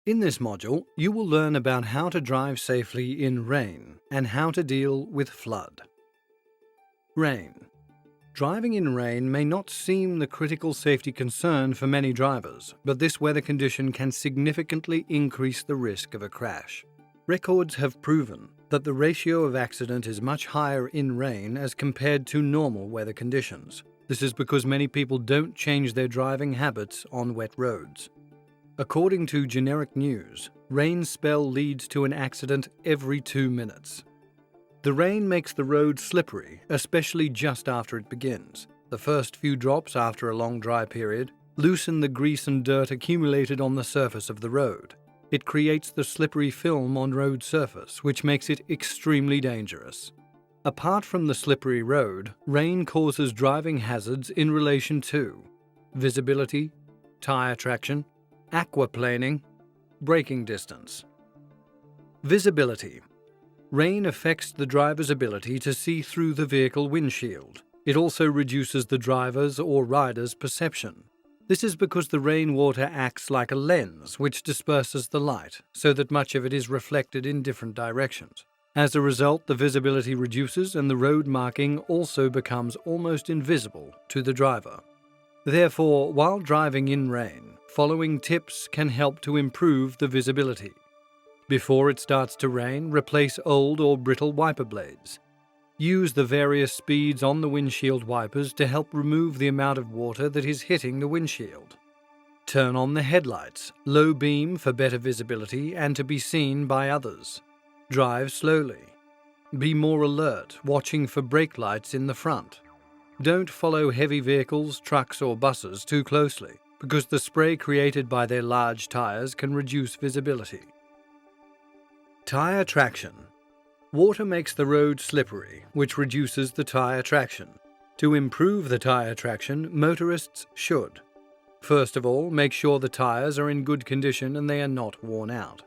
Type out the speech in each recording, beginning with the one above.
In this module, you will learn about how to drive safely in rain and how to deal with flood. Rain. Driving in rain may not seem the critical safety concern for many drivers, but this weather condition can significantly increase the risk of a crash. Records have proven that the ratio of accident is much higher in rain as compared to normal weather conditions. This is because many people don't change their driving habits on wet roads. According to Generic News, rain spell leads to an accident every 2 minutes. The rain makes the road slippery, especially just after it begins. The first few drops after a long dry period loosen the grease and dirt accumulated on the surface of the road. It creates the slippery film on road surface, which makes it extremely dangerous. Apart from the slippery road, rain causes driving hazards in relation to visibility, tire traction, aquaplaning, braking distance. Visibility. Rain affects the driver's ability to see through the vehicle windshield. It also reduces the driver's or rider's perception. This is because the rainwater acts like a lens which disperses the light so that much of it is reflected in different directions. As a result, the visibility reduces and the road marking also becomes almost invisible to the driver. Therefore, while driving in rain, following tips can help to improve the visibility. Before it starts to rain, replace old or brittle wiper blades. Use the various speeds on the windshield wipers to help remove the amount of water that is hitting the windshield. Turn on the headlights, low beam for better visibility and to be seen by others. Drive slowly. Be more alert, watching for brake lights in the front. Don't follow heavy vehicles, trucks or buses too closely, because the spray created by their large tires can reduce visibility. Tire traction. Water makes the road slippery, which reduces the tire traction. To improve the tire traction, motorists should: first of all, make sure the tires are in good condition and they are not worn out.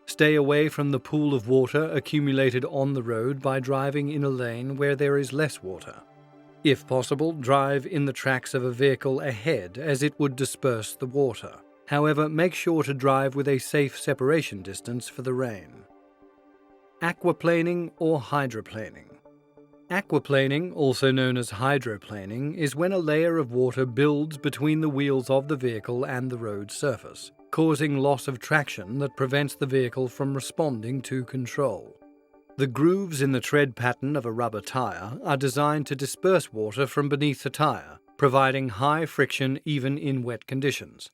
Stay away from the pool of water accumulated on the road by driving in a lane where there is less water. If possible, drive in the tracks of a vehicle ahead as it would disperse the water. However, make sure to drive with a safe separation distance for the rain. Aquaplaning or hydroplaning. Aquaplaning, also known as hydroplaning, is when a layer of water builds between the wheels of the vehicle and the road surface, causing loss of traction that prevents the vehicle from responding to control. The grooves in the tread pattern of a rubber tire are designed to disperse water from beneath the tire, providing high friction even in wet conditions.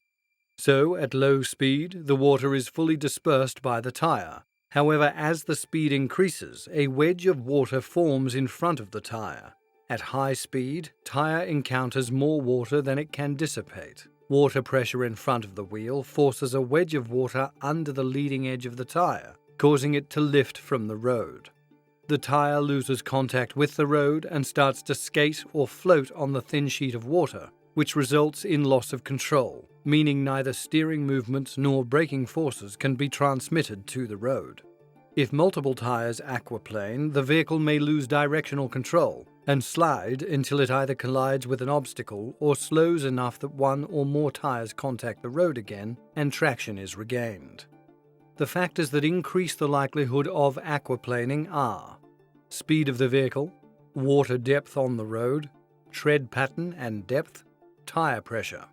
So, at low speed, the water is fully dispersed by the tire. However, as the speed increases, a wedge of water forms in front of the tire. At high speed, tire encounters more water than it can dissipate. Water pressure in front of the wheel forces a wedge of water under the leading edge of the tire, causing it to lift from the road. The tire loses contact with the road and starts to skate or float on the thin sheet of water, which results in loss of control, meaning neither steering movements nor braking forces can be transmitted to the road. If multiple tires aquaplane, the vehicle may lose directional control and slide until it either collides with an obstacle or slows enough that one or more tires contact the road again and traction is regained. The factors that increase the likelihood of aquaplaning are speed of the vehicle, water depth on the road, tread pattern and depth, tire pressure.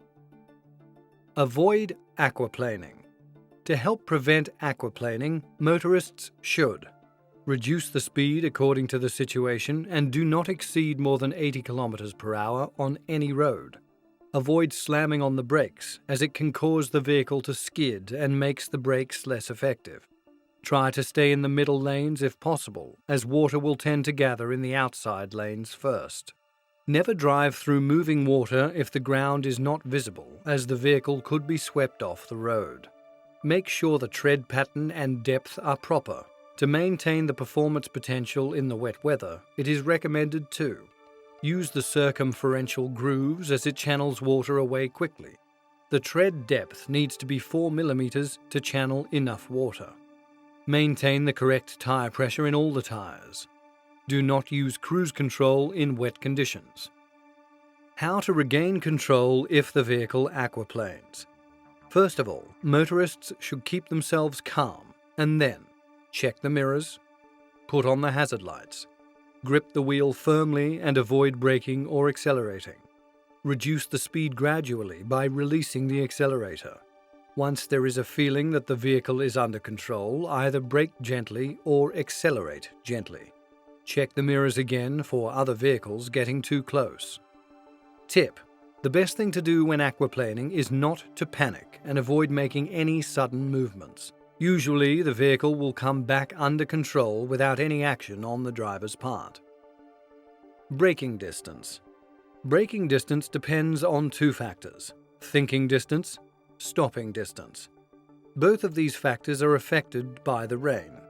Avoid aquaplaning. To help prevent aquaplaning, motorists should reduce the speed according to the situation and do not exceed more than 80 km per hour on any road. Avoid slamming on the brakes, as it can cause the vehicle to skid and makes the brakes less effective. Try to stay in the middle lanes if possible, as water will tend to gather in the outside lanes first. Never drive through moving water if the ground is not visible, as the vehicle could be swept off the road. Make sure the tread pattern and depth are proper. To maintain the performance potential in the wet weather, it is recommended to use the circumferential grooves as it channels water away quickly. The tread depth needs to be 4 mm to channel enough water. Maintain the correct tire pressure in all the tires. Do not use cruise control in wet conditions. How to regain control if the vehicle aquaplanes. First of all, motorists should keep themselves calm and then check the mirrors, put on the hazard lights, grip the wheel firmly and avoid braking or accelerating. Reduce the speed gradually by releasing the accelerator. Once there is a feeling that the vehicle is under control, either brake gently or accelerate gently. Check the mirrors again for other vehicles getting too close. Tip: the best thing to do when aquaplaning is not to panic and avoid making any sudden movements. Usually, the vehicle will come back under control without any action on the driver's part. Braking distance. Braking distance depends on two factors: thinking distance, stopping distance. Both of these factors are affected by the rain.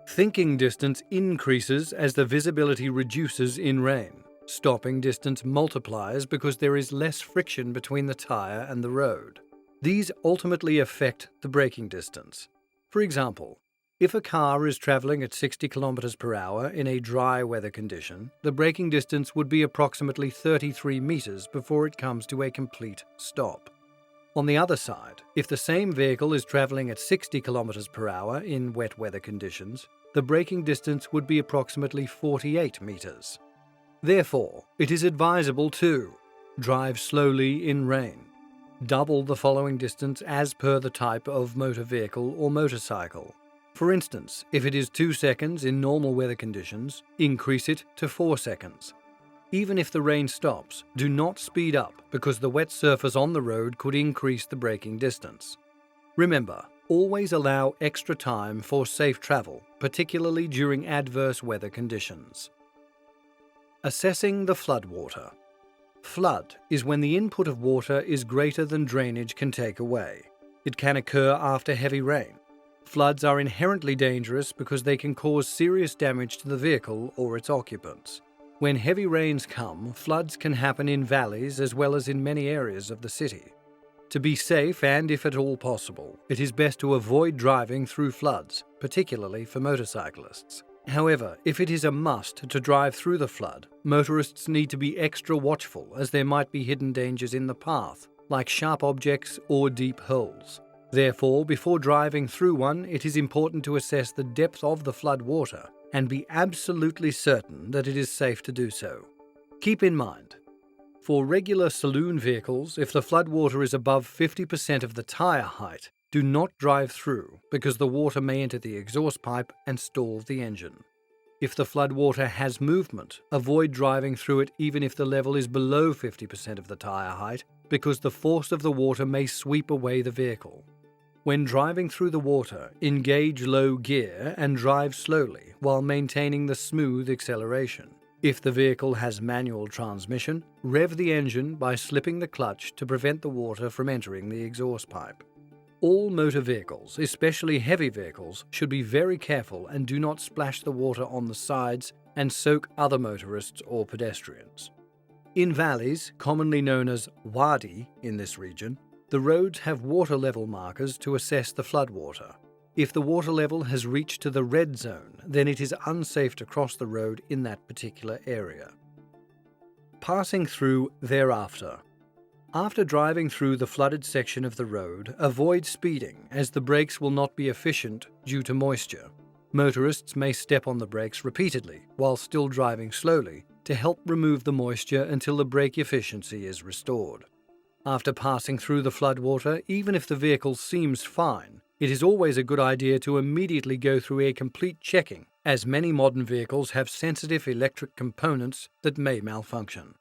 Thinking distance increases as the visibility reduces in rain. Stopping distance multiplies because there is less friction between the tyre and the road. These ultimately affect the braking distance. For example, if a car is travelling at 60 km per hour in a dry weather condition, the braking distance would be approximately 33 metres before it comes to a complete stop. On the other side, if the same vehicle is travelling at 60 km per hour in wet weather conditions, the braking distance would be approximately 48 metres. Therefore, it is advisable to drive slowly in rain. Double the following distance as per the type of motor vehicle or motorcycle. For instance, if it is 2 seconds in normal weather conditions, increase it to 4 seconds. Even if the rain stops, do not speed up because the wet surface on the road could increase the braking distance. Remember, always allow extra time for safe travel, particularly during adverse weather conditions. Assessing the floodwater. Flood is when the input of water is greater than drainage can take away. It can occur after heavy rain. Floods are inherently dangerous because they can cause serious damage to the vehicle or its occupants. When heavy rains come, floods can happen in valleys as well as in many areas of the city. To be safe and, if at all possible, it is best to avoid driving through floods, particularly for motorcyclists. However, if it is a must to drive through the flood, motorists need to be extra watchful as there might be hidden dangers in the path, like sharp objects or deep holes. Therefore, before driving through one, it is important to assess the depth of the flood water and be absolutely certain that it is safe to do so. Keep in mind, for regular saloon vehicles, if the floodwater is above 50% of the tyre height, do not drive through because the water may enter the exhaust pipe and stall the engine. If the floodwater has movement, avoid driving through it even if the level is below 50% of the tyre height because the force of the water may sweep away the vehicle. When driving through the water, engage low gear and drive slowly while maintaining the smooth acceleration. If the vehicle has manual transmission, rev the engine by slipping the clutch to prevent the water from entering the exhaust pipe. All motor vehicles, especially heavy vehicles, should be very careful and do not splash the water on the sides and soak other motorists or pedestrians. In valleys, commonly known as wadi in this region, the roads have water level markers to assess the floodwater. If the water level has reached to the red zone, then it is unsafe to cross the road in that particular area. Passing through thereafter. After driving through the flooded section of the road, avoid speeding as the brakes will not be efficient due to moisture. Motorists may step on the brakes repeatedly while still driving slowly to help remove the moisture until the brake efficiency is restored. After passing through the floodwater, even if the vehicle seems fine, it is always a good idea to immediately go through a complete checking, as many modern vehicles have sensitive electric components that may malfunction.